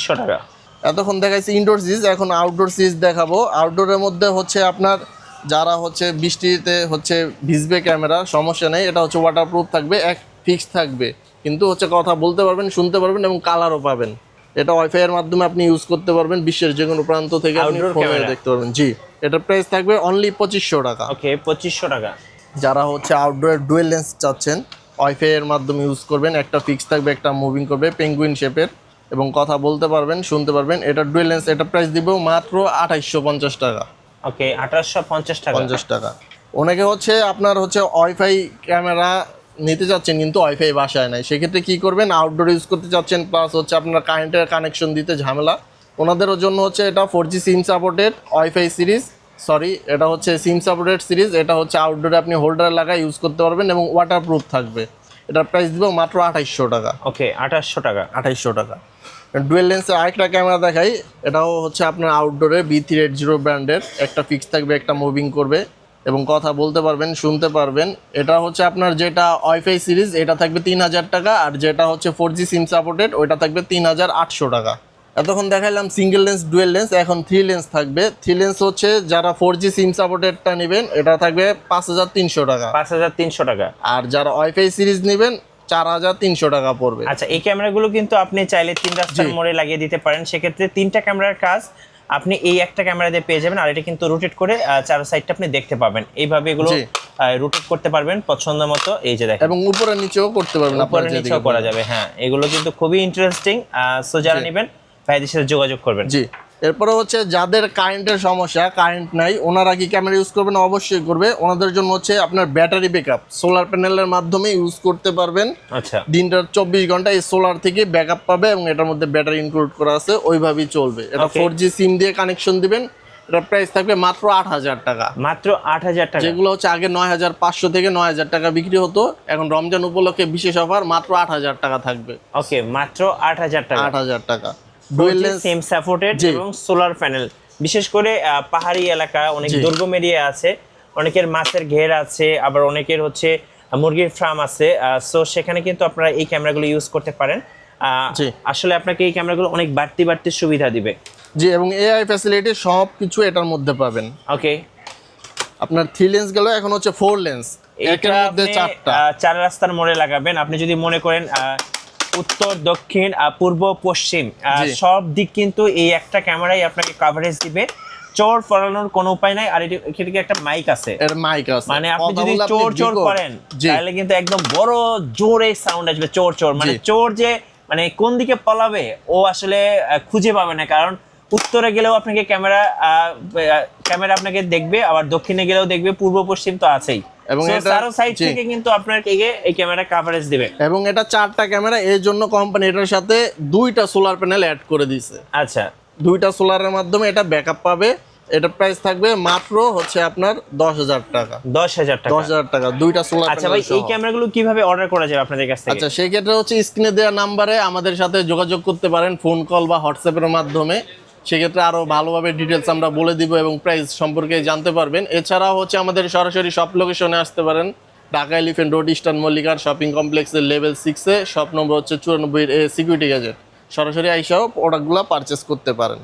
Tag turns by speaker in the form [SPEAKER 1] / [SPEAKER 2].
[SPEAKER 1] 2500 টাকা।
[SPEAKER 2] এতক্ষণ দেখাইছি ইনডোর সিরিজ, এখন আউটডোর সিরিজ দেখাবো। আউটডোরের মধ্যে হচ্ছে আপনার যারা হচ্ছে বৃষ্টিতে হচ্ছে ভিজবে ক্যামেরা, সমস্যা নেই, এটা হচ্ছে ওয়াটারপ্রুফ থাকবে, এক ফিক্স থাকবে, কিন্তু হচ্ছে কথা বলতে পারবেন, শুনতে পারবেন এবং কালারও পাবেন। এটা ওয়াইফাই এর মাধ্যমে আপনি ইউজ করতে পারবেন, বিশ্বের যে কোনো প্রান্ত থেকে আপনি ফোনে দেখতে পারবেন। জি, এটার প্রাইস থাকবে অনলি 2500 টাকা।
[SPEAKER 1] ওকে, 2500 টাকা।
[SPEAKER 2] যারা হচ্ছে আউটডোরের ডুয়েল লেন্স চাচ্ছেন, ওয়াইফাই এর মাধ্যমে ইউজ করবেন, একটা ফিক্স থাকবে, একটা মুভিং করবে, পেঙ্গুইন শেপের, এবং কথা বলতে পারবেন, শুনতে পারবেন। এটা ডুয়েল লেন্স, এটা প্রাইস দিব মাত্র 2850 টাকা।
[SPEAKER 1] ওকে, 2850 টাকা।
[SPEAKER 2] 50 টাকা। অনেকে হচ্ছে আপনার হচ্ছে ওয়াইফাই ক্যামেরা নিতে চাচ্ছেন কিন্তু ওয়াইফাই বাসায় নাই, সেক্ষেত্রে কি করবেন, আউটডোর ইউজ করতে চাচ্ছেন, প্লাস হচ্ছে আপনার কারেন্টের কানেকশন দিতে ঝামেলা, ওনাদের জন্য হচ্ছে এটা 4G SIM supported wifi series, sorry এটা হচ্ছে সিম সাপোর্টেড সিরিজ। এটা হচ্ছে আউটডোরে আপনি হোল্ডার লাগায় ইউজ করতে পারবেন এবং ওয়াটারপ্রুফ থাকবে। এটার প্রাইস দিব মাত্র 2800 টাকা।
[SPEAKER 1] ওকে, 2800 টাকা।
[SPEAKER 2] 2800 টাকা। ডুয়েল লেন্সের আরেকটা ক্যামেরা দেখাই, এটাও হচ্ছে আপনার আউটডোরে B380 ব্র্যান্ডের, একটা ফিক্স থাকবে, একটা মুভিং করবে এবং কথা বলতে পারবেন, শুনতে পারবেন। এটা হচ্ছে আপনার যেটা ওয়াইফাই সিরিজ, এটা থাকবে 3000 টাকা, আর যেটা হচ্ছে 4G সিম সাপোর্টেড ওইটা থাকবে 3800 টাকা। এতক্ষণ দেখাইলাম সিঙ্গেল লেন্স, ডুয়েল লেন্স, এখন 3 লেন্স থাকবে। 3 লেন্স হচ্ছে যারা 4G সিম সাপোর্টেডটা নেবেন, এটা থাকবে 5300 টাকা।
[SPEAKER 1] 5300 টাকা।
[SPEAKER 2] আর যারা ওয়াইফাই সিরিজ নেবেন 4300 টাকা পড়বে।
[SPEAKER 1] আচ্ছা, এই ক্যামেরাগুলো কিন্তু আপনি চাইলে 3 রাস্তার মোড়ে লাগিয়ে দিতে পারেন, সেক্ষেত্রে 3টা ক্যামেরার কাজ আপনি এই একটা ক্যামেরা দিয়ে পেয়ে যাবেন, আর এটা কিন্তু রোটেট করে চার সাইডটা আপনি দেখতে পাবেন। এইভাবে এগুলো রোটেট করতে পারবেন পছন্দ মতো, এই যে দেখেন,
[SPEAKER 2] এবং উপরে নিচেও করতে পারবেন,
[SPEAKER 1] উপরে নিচেও করা যাবে। হ্যাঁ, এগুলো কিন্তু খুবই ইন্টারেস্টিং। সো যারা নেবেন ভাইদের সাথে যোগাযোগ করবেন।
[SPEAKER 2] জি, এরপরে হচ্ছে যাদের কারেন্টের সমস্যা, কারেন্ট নাই, ওনারা কি ক্যামেরা ইউজ করবেন? অবশ্যই করবে। ওনাদের জন্য হচ্ছে আপনার ব্যাটারি ব্যাকআপ সোলার প্যানেলের মাধ্যমে ইউজ করতে পারবেন।
[SPEAKER 1] আচ্ছা,
[SPEAKER 2] দিনটার 24 ঘন্টা এই সোলার থেকে ব্যাকআপ পাবে এবং এটার মধ্যে ব্যাটারি ইনক্লুড করা আছে, ওইভাবেই চলবে। এটা 4G সিম দিয়ে কানেকশন দিবেন। এটার প্রাইস থাকবে মাত্র 8000 টাকা।
[SPEAKER 1] মাত্র 8000 টাকা।
[SPEAKER 2] যেগুলো হচ্ছে আগে 9500 থেকে 9000 টাকা বিক্রি হতো, এখন রমজান উপলক্ষে বিশেষ অফার মাত্র 8000 টাকা থাকবে।
[SPEAKER 1] ওকে, মাত্র 8000 টাকা।
[SPEAKER 2] 8000 টাকা।
[SPEAKER 1] ডুয়েল লেন্স, সিম সাপোর্টেড এবং সোলার প্যানেল। বিশেষ করে পাহাড়ি এলাকা, অনেক দুর্গম এরিয়া আছে, অনেকের মাছের ঘের আছে, আবার অনেকের হচ্ছে মুরগির ফার্ম আছে। সো সেখানে কিন্তু আপনারা এই ক্যামেরাগুলো ইউজ করতে পারেন। আসলে আপনাকে এই ক্যামেরাগুলো অনেক বাড়তি বাড়তি সুবিধা দিবে।
[SPEAKER 2] জি, এবং এআই ফ্যাসিলিটি সব কিছু এটার মধ্যে পাবেন।
[SPEAKER 1] ওকে,
[SPEAKER 2] আপনার 3 লেন্স গেল, এখন হচ্ছে 4 লেন্স, এটার মধ্যে 4টা।
[SPEAKER 1] চার রাস্তার মোড়ে লাগাবেন। আপনি যদি মনে করেন উত্তর, দক্ষিণ, পূর্ব, পশ্চিম সব দিক কিন্তু এই একটা ক্যামেরাই আপনাকে কভারেজ দিবে। চোর পড়ানোর কোনো উপায় নাই। আর এখানে একটা মাইক আছে,
[SPEAKER 2] এর মাইক আছে,
[SPEAKER 1] মানে আপনি যদি চোর চোর করেন তাহলে কিন্তু একদম বড় জোরে সাউন্ড আসবে। চোর চোর মানে চোর যে মানে কোন দিকে পলাবে ও আসলে খুঁজে পাবে না, কারণ উত্তরে গেলেও আপনাকে ক্যামেরা আপনাকে দেখবে, আবার দক্ষিণে গেলেও দেখবে, পূর্ব পশ্চিম তো আছেই, এবং চারো সাইড থেকে কিন্তু আপনাকে এই ক্যামেরা কভারেজ দিবে।
[SPEAKER 2] এবং এটা 4টা ক্যামেরা, এর জন্য কোম্পানি এটার সাথে 2টা সোলার প্যানেল অ্যাড করে দিয়েছে।
[SPEAKER 1] আচ্ছা,
[SPEAKER 2] 2টা সোলারের মাধ্যমে এটা ব্যাকআপ পাবে। এটা প্রাইস থাকবে মাত্র হচ্ছে আপনার 10000 টাকা।
[SPEAKER 1] 10000 টাকা।
[SPEAKER 2] 10000 টাকা 2টা সোলার।
[SPEAKER 1] আচ্ছা ভাই, এই ক্যামেরাগুলো কিভাবে অর্ডার করা যাবে আপনাদের কাছ থেকে?
[SPEAKER 2] আচ্ছা, সেই ক্ষেত্রে হচ্ছে স্ক্রিনে দেওয়া নাম্বারে আমাদের সাথে যোগাযোগ করতে পারেন, ফোন কল বা হোয়াটসঅ্যাপের মাধ্যমে। সেক্ষেত্রে আরো ভালোভাবে ডিটেলস আমরা বলে দিব এবং প্রাইস সম্পর্কে জানতে পারবেন। এছাড়াও হচ্ছে আমাদের সরাসরি শপ লোকেশনে আসতে পারেন, ঢাকা এলিফ্যান্ট রোড, ইস্টার্ন মল্লিকার শপিং কমপ্লেক্সের লেভেল 6-এ, শপ নম্বর হচ্ছে 94A, সিকিউরিটি গ্যাজেট। সরাসরি আইসাও প্রোডাক্টগুলো পারচেস করতে পারেন।